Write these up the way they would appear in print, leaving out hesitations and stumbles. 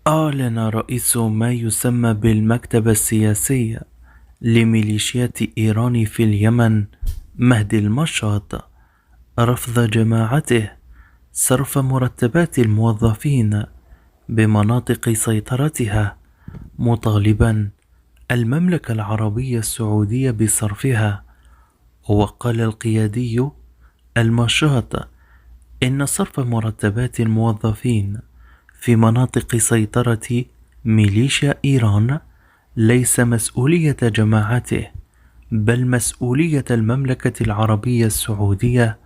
أعلن رئيس ما يسمى بالمكتب السياسي لميليشيات إيران في اليمن مهدي المشاط رفض جماعته صرف مرتبات الموظفين بمناطق سيطرتها، مطالبا المملكة العربية السعودية بصرفها. وقال القيادي المشاط إن صرف مرتبات الموظفين في مناطق سيطرة ميليشيا إيران ليس مسؤولية جماعته، بل مسؤولية المملكة العربية السعودية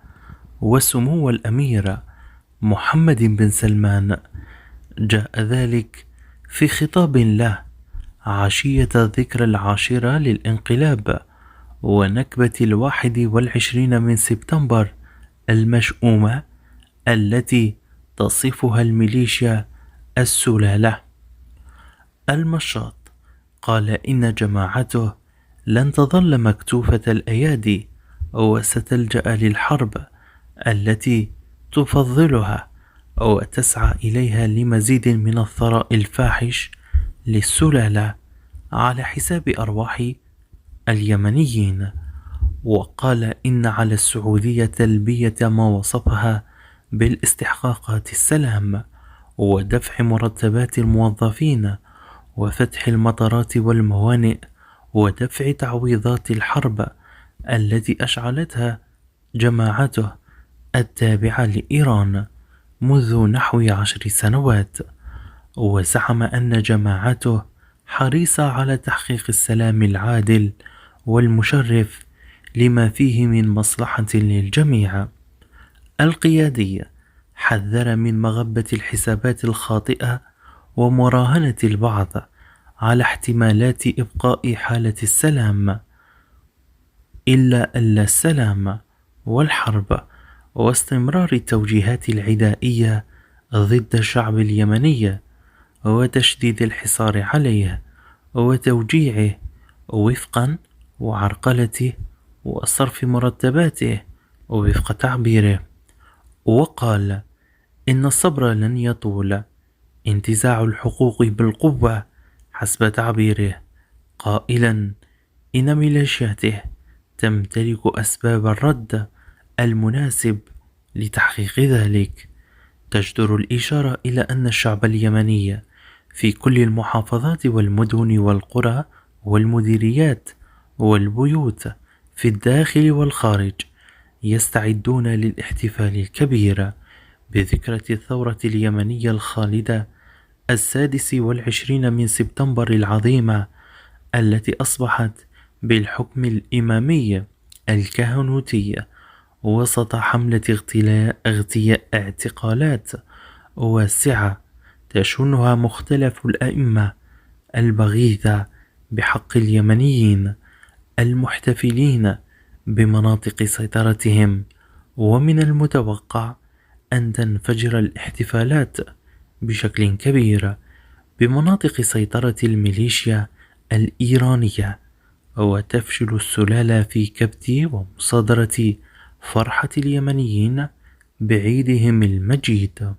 وسمو الأمير محمد بن سلمان. جاء ذلك في خطاب له عشية ذكرى 10 للانقلاب ونكبة 21 من سبتمبر المشؤومة التي تصفها الميليشيا السلالة. المشاط قال إن جماعته لن تظل مكتوفة الأيادي وستلجأ للحرب التي تفضلها وتسعى إليها لمزيد من الثراء الفاحش للسلالة على حساب أرواح اليمنيين. وقال إن على السعودية تلبية ما وصفها بالاستحقاقات السلام ودفع مرتبات الموظفين وفتح المطارات والموانئ ودفع تعويضات الحرب التي أشعلتها جماعته التابعة لإيران منذ نحو 10 سنوات. وزعم أن جماعته حريصة على تحقيق السلام العادل والمشرف لما فيه من مصلحة للجميع. القيادي حذر من مغبة الحسابات الخاطئة ومراهنة البعض على احتمالات إبقاء حالة السلام إلا السلام والحرب، واستمرار التوجيهات العدائية ضد الشعب اليمني وتشديد الحصار عليه وتوجيعه وفقا وعرقلته وصرف مرتباته وفق تعبيره. وقال إن الصبر لن يطول، انتزاع الحقوق بالقوة حسب تعبيره، قائلا إن ميليشياته تمتلك أسباب الرد المناسب لتحقيق ذلك. تجدر الإشارة إلى أن الشعب اليمني في كل المحافظات والمدن والقرى والمديريات والبيوت في الداخل والخارج يستعدون للاحتفال الكبير بذكرى الثورة اليمنية الخالدة 26 من سبتمبر العظيمة، التي أصبحت بالحكم الإمامي الكهنوتي وسط حملة اعتقالات واسعة تشنها مختلف الأئمة البغيثة بحق اليمنيين المحتفلين بمناطق سيطرتهم. ومن المتوقع أن تنفجر الاحتفالات بشكل كبير بمناطق سيطرة الميليشيا الإيرانية، وتفشل السلالة في كبت ومصادرة فرحة اليمنيين بعيدهم المجيد.